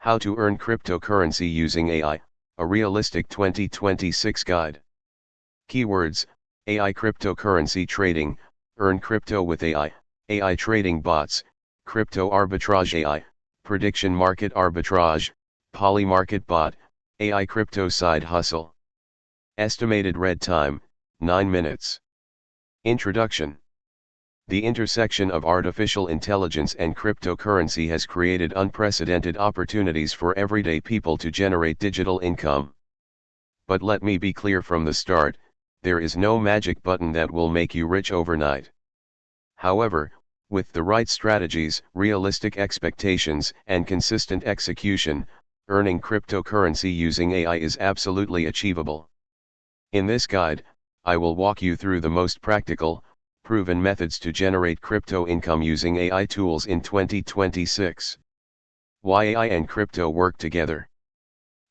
How to Earn Cryptocurrency Using AI, a Realistic 2026 Guide. Keywords: AI Cryptocurrency Trading, Earn Crypto with AI, AI Trading Bots, Crypto Arbitrage AI, Prediction Market Arbitrage, Polymarket Bot, AI Crypto Side Hustle. Estimated read time, 9 minutes. Introduction. The intersection of artificial intelligence and cryptocurrency has created unprecedented opportunities for everyday people to generate digital income. But let me be clear from the start, there is no magic button that will make you rich overnight. However, with the right strategies, realistic expectations, and consistent execution, earning cryptocurrency using AI is absolutely achievable. In this guide, I will walk you through the most practical, proven methods to generate crypto income using AI tools in 2026. Why AI and crypto work together.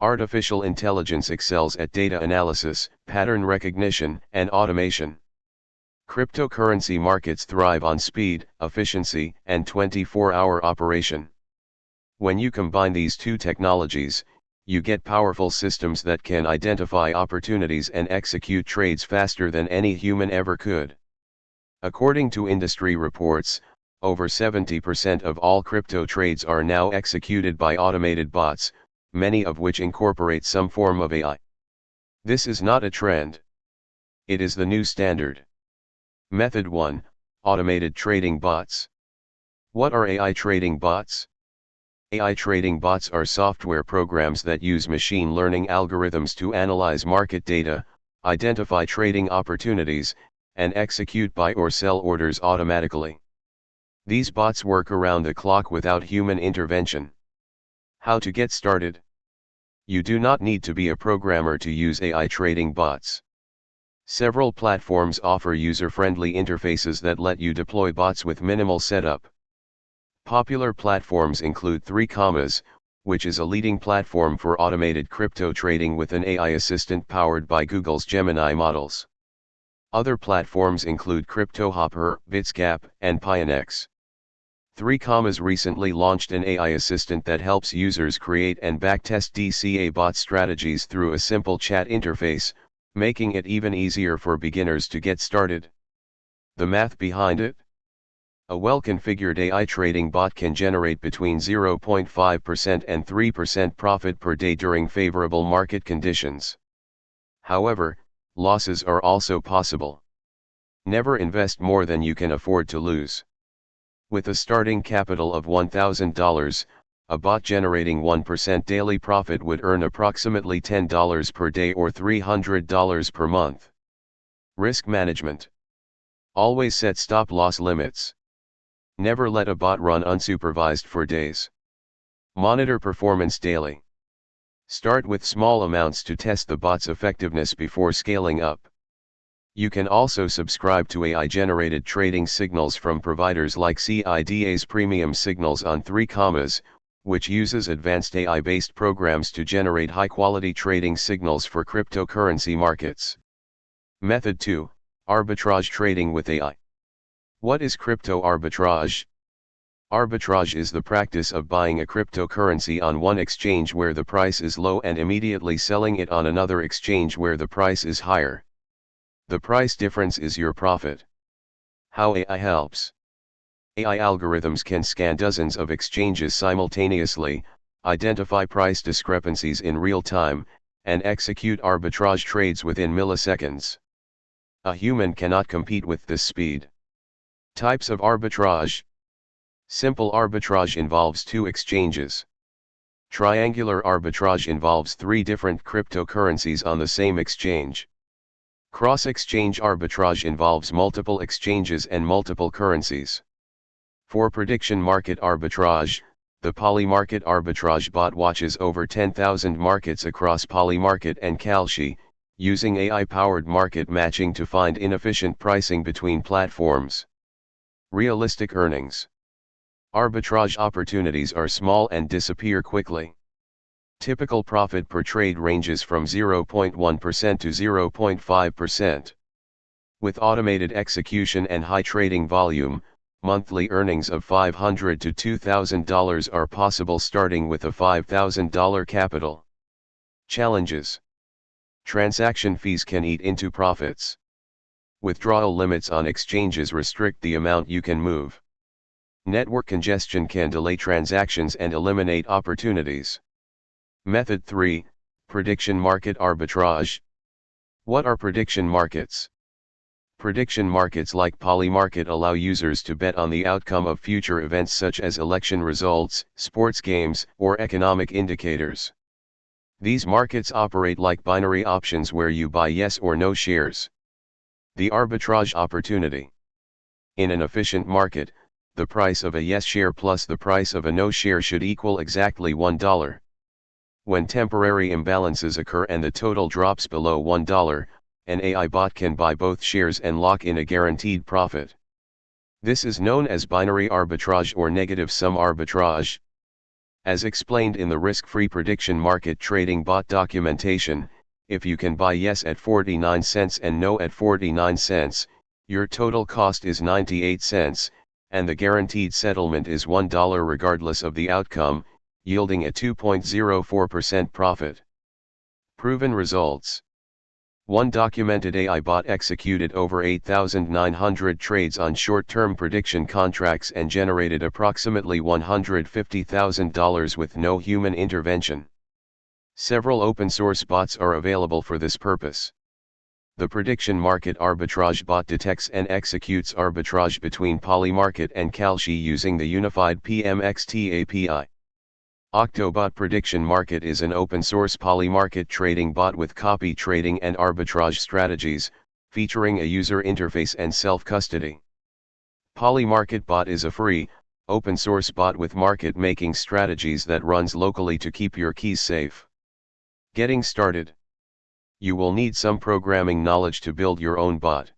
Artificial intelligence excels at data analysis, pattern recognition, and automation. Cryptocurrency markets thrive on speed, efficiency, and 24-hour operation. When you combine these two technologies, you get powerful systems that can identify opportunities and execute trades faster than any human ever could. According to industry reports, over 70% of all crypto trades are now executed by automated bots, many of which incorporate some form of AI. This is not a trend. It is the new standard. Method 1: Automated Trading Bots. What are AI trading bots? AI trading bots are software programs that use machine learning algorithms to analyze market data, identify trading opportunities, and execute buy or sell orders automatically. These bots work around the clock without human intervention. How to get started? You do not need to be a programmer to use AI trading bots. Several platforms offer user-friendly interfaces that let you deploy bots with minimal setup. Popular platforms include Theoriq, which is a leading platform for automated crypto trading with an AI assistant powered by Google's Gemini models. Other platforms include CryptoHopper, Bitscap, and Pionex. Theoriq recently launched an AI assistant that helps users create and backtest DCA bot strategies through a simple chat interface, making it even easier for beginners to get started. The math behind it? A well-configured AI trading bot can generate between 0.5% and 3% profit per day during favorable market conditions. However, losses are also possible. Never invest more than you can afford to lose. With a starting capital of $1,000, a bot generating 1% daily profit would earn approximately $10 per day or $300 per month. Risk management. Always set stop-loss limits. Never let a bot run unsupervised for days. Monitor performance daily. Start with small amounts to test the bot's effectiveness before scaling up. You can also subscribe to AI-generated trading signals from providers like CIDA's Premium Signals on Theoriq, which uses advanced AI-based programs to generate high-quality trading signals for cryptocurrency markets. Method 2: Arbitrage Trading with AI. What is crypto arbitrage? Arbitrage is the practice of buying a cryptocurrency on one exchange where the price is low and immediately selling it on another exchange where the price is higher. The price difference is your profit. How AI helps. AI algorithms can scan dozens of exchanges simultaneously, identify price discrepancies in real time, and execute arbitrage trades within milliseconds. A human cannot compete with this speed. Types of arbitrage. Simple arbitrage involves two exchanges. Triangular arbitrage involves three different cryptocurrencies on the same exchange. Cross-exchange arbitrage involves multiple exchanges and multiple currencies. For prediction market arbitrage, the Polymarket Arbitrage bot watches over 10,000 markets across Polymarket and Kalshi, using AI-powered market matching to find inefficient pricing between platforms. Realistic earnings. Arbitrage opportunities are small and disappear quickly. Typical profit per trade ranges from 0.1% to 0.5%. With automated execution and high trading volume, monthly earnings of $500 to $2,000 are possible starting with a $5,000 capital. Challenges. Transaction fees can eat into profits. Withdrawal limits on exchanges restrict the amount you can move. Network congestion can delay transactions and eliminate opportunities. Method 3, Prediction Market Arbitrage. What are prediction markets? Prediction markets like Polymarket allow users to bet on the outcome of future events such as election results, sports games, or economic indicators. These markets operate like binary options where you buy yes or no shares. The arbitrage opportunity. In an efficient market, the price of a yes share plus the price of a no share should equal exactly $1. When temporary imbalances occur and the total drops below $1, an AI bot can buy both shares and lock in a guaranteed profit. This is known as binary arbitrage or negative sum arbitrage. As explained in the risk-free prediction market trading bot documentation, if you can buy yes at 49 cents and no at 49 cents, your total cost is 98 cents, and the guaranteed settlement is $1 regardless of the outcome, yielding a 2.04% profit. Proven results. One documented AI bot executed over 8,900 trades on short-term prediction contracts and generated approximately $150,000 with no human intervention. Several open-source bots are available for this purpose. The prediction market arbitrage bot detects and executes arbitrage between Polymarket and Kalshi using the unified PMXT API. Octobot Prediction Market is an open-source polymarket trading bot with copy trading and arbitrage strategies, featuring a user interface and self-custody. Polymarket bot is a free, open-source bot with market-making strategies that runs locally to keep your keys safe. Getting started. You will need some programming knowledge to build your own bot.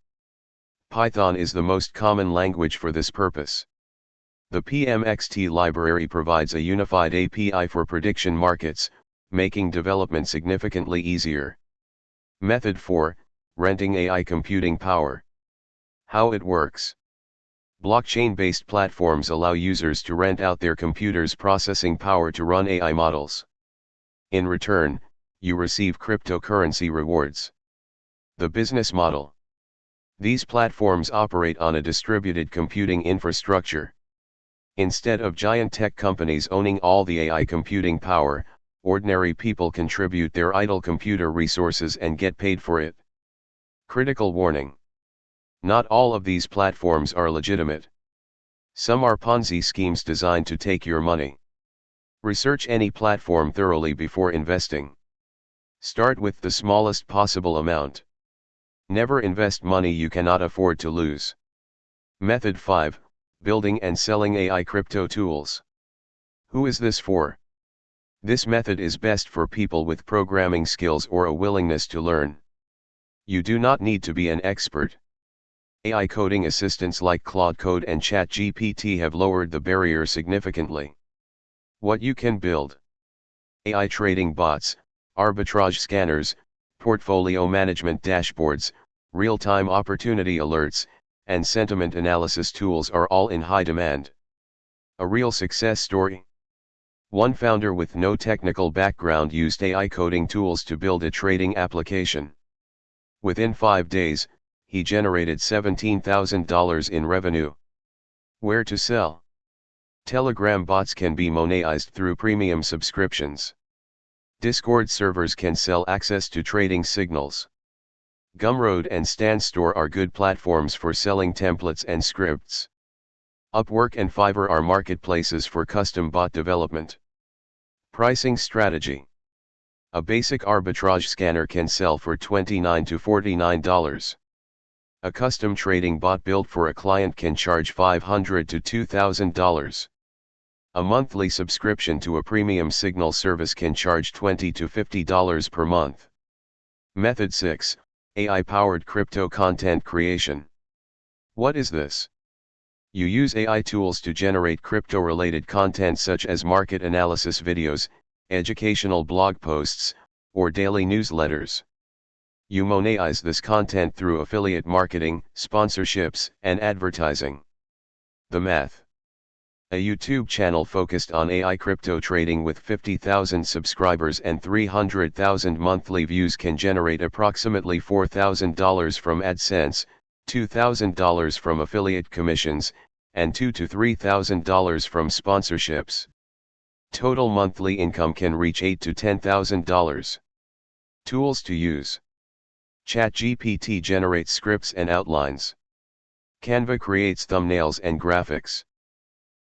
Python is the most common language for this purpose. The PMXT library provides a unified API for prediction markets, making development significantly easier. Method 4, Renting AI computing power. How it works. Blockchain-based platforms allow users to rent out their computer's processing power to run AI models. In return, you receive cryptocurrency rewards. The business model. These platforms operate on a distributed computing infrastructure. Instead of giant tech companies owning all the AI computing power, ordinary people contribute their idle computer resources and get paid for it. Critical warning. Not all of these platforms are legitimate. Some are Ponzi schemes designed to take your money. Research any platform thoroughly before investing. Start with the smallest possible amount. Never invest money you cannot afford to lose. Method 5, Building and selling AI crypto tools. Who is this for? This method is best for people with programming skills or a willingness to learn. You do not need to be an expert. AI coding assistants like Claude Code and ChatGPT have lowered the barrier significantly. What you can build. AI trading bots, arbitrage scanners, portfolio management dashboards, real-time opportunity alerts, and sentiment analysis tools are all in high demand. A real success story. One founder with no technical background used AI coding tools to build a trading application. Within 5 days, he generated $17,000 in revenue. Where to sell? Telegram bots can be monetized through premium subscriptions. Discord servers can sell access to trading signals. Gumroad and StanStore are good platforms for selling templates and scripts. Upwork and Fiverr are marketplaces for custom bot development. Pricing strategy. A basic arbitrage scanner can sell for $29 to $49. A custom trading bot built for a client can charge $500 to $2,000. A monthly subscription to a premium signal service can charge $20 to $50 per month. Method 6, AI-powered crypto content creation. What is this? You use AI tools to generate crypto-related content such as market analysis videos, educational blog posts, or daily newsletters. You monetize this content through affiliate marketing, sponsorships, and advertising. The math. A YouTube channel focused on AI crypto trading with 50,000 subscribers and 300,000 monthly views can generate approximately $4,000 from AdSense, $2,000 from affiliate commissions, and $2,000 to $3,000 from sponsorships. Total monthly income can reach $8,000 to $10,000. Tools to use. ChatGPT generates scripts and outlines. Canva creates thumbnails and graphics.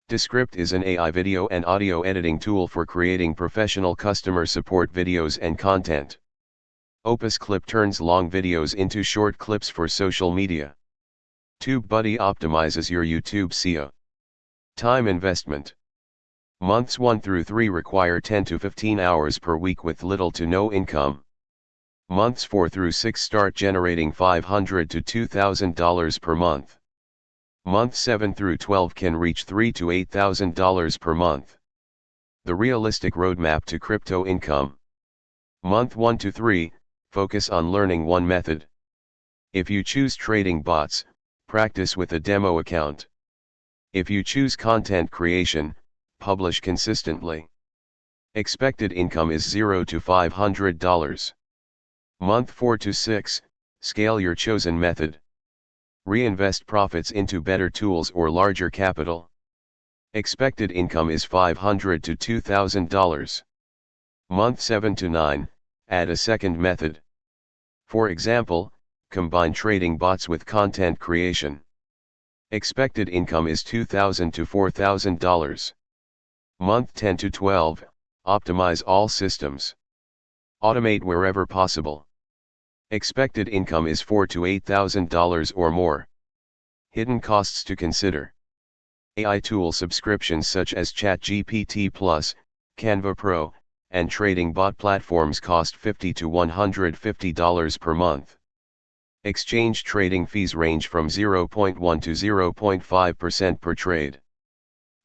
Descript is an AI video and audio editing tool for creating professional customer support videos and content. Opus Clip turns long videos into short clips for social media. TubeBuddy optimizes your YouTube SEO. Time investment. Months 1 through 3 require 10 to 15 hours per week with little to no income. Months 4 through 6 start generating $500 to $2,000 per month. Months 7 through 12 can reach $3,000 to $8,000 per month. The realistic roadmap to crypto income. Month 1 to 3, focus on learning one method. If you choose trading bots, practice with a demo account. If you choose content creation, publish consistently. Expected income is $0 to $500. Month 4 to 6, scale your chosen method. Reinvest profits into better tools or larger capital. Expected income is $500 to $2,000. Month 7 to 9, add a second method. For example, combine trading bots with content creation. Expected income is $2,000 to $4,000. Month 10 to 12, optimize all systems. Automate wherever possible. Expected income is $4,000 to $8,000 or more. Hidden costs to consider. AI tool subscriptions such as ChatGPT Plus, Canva Pro, and trading bot platforms cost $50 to $150 per month. Exchange trading fees range from 0.1% to 0.5% per trade.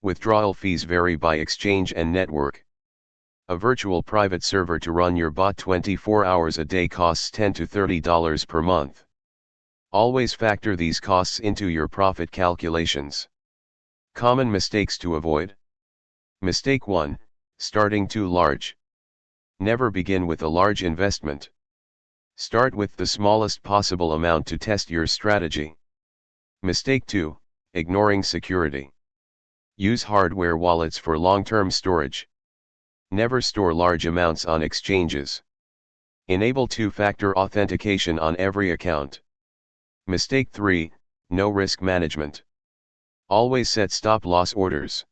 Withdrawal fees vary by exchange and network. A virtual private server to run your bot 24 hours a day costs $10 to $30 per month. Always factor these costs into your profit calculations. Common mistakes to avoid. Mistake 1, starting too large. Never begin with a large investment. Start with the smallest possible amount to test your strategy. Mistake 2, ignoring security. Use hardware wallets for long-term storage. Never store large amounts on exchanges. Enable two-factor authentication on every account. Mistake 3, no risk management. Always set stop-loss orders.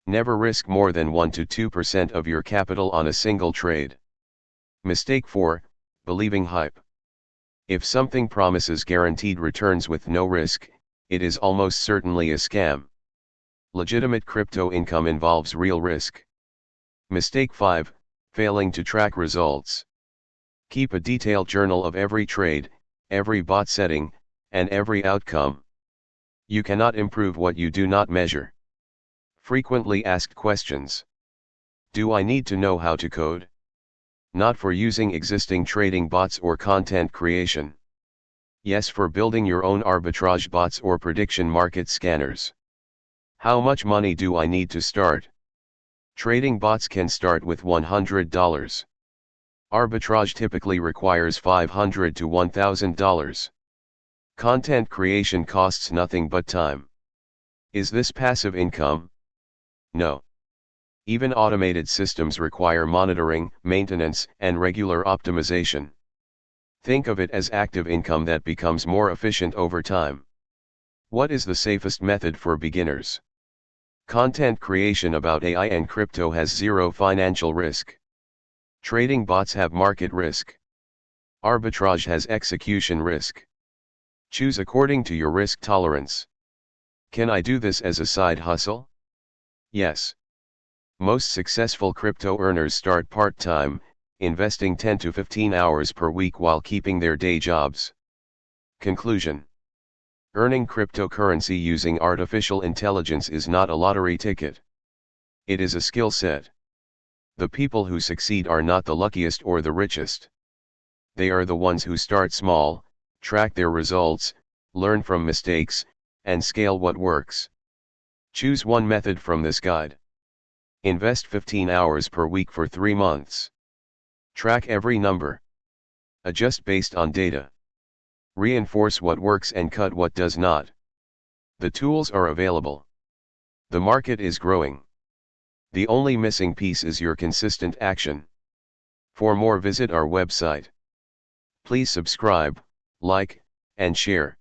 Never risk more than 1 to 2% of your capital on a single trade. Mistake 4, believing hype. If something promises guaranteed returns with no risk, it is almost certainly a scam. Legitimate crypto income involves real risk. Mistake 5, failing to track results. Keep a detailed journal of every trade, every bot setting, and every outcome. You cannot improve what you do not measure. Frequently asked questions. Do I need to know how to code? Not for using existing trading bots or content creation. Yes, for building your own arbitrage bots or prediction market scanners. How much money do I need to start? Trading bots can start with $100. Arbitrage typically requires $500 to $1,000. Content creation costs nothing but time. Is this passive income? No. Even automated systems require monitoring, maintenance, and regular optimization. Think of it as active income that becomes more efficient over time. What is the safest method for beginners? Content creation about AI and crypto has zero financial risk. Trading bots have market risk. Arbitrage has execution risk. Choose according to your risk tolerance. Can I do this as a side hustle? Yes. Most successful crypto earners start part-time, investing 10 to 15 hours per week while keeping their day jobs. Conclusion. Earning cryptocurrency using artificial intelligence is not a lottery ticket. It is a skill set. The people who succeed are not the luckiest or the richest. They are the ones who start small, track their results, learn from mistakes, and scale what works. Choose one method from this guide. Invest 15 hours per week for 3 months. Track every number. Adjust based on data. Reinforce what works and cut what does not. The tools are available. The market is growing. The only missing piece is your consistent action. For more, visit our website. Please subscribe, like, and share.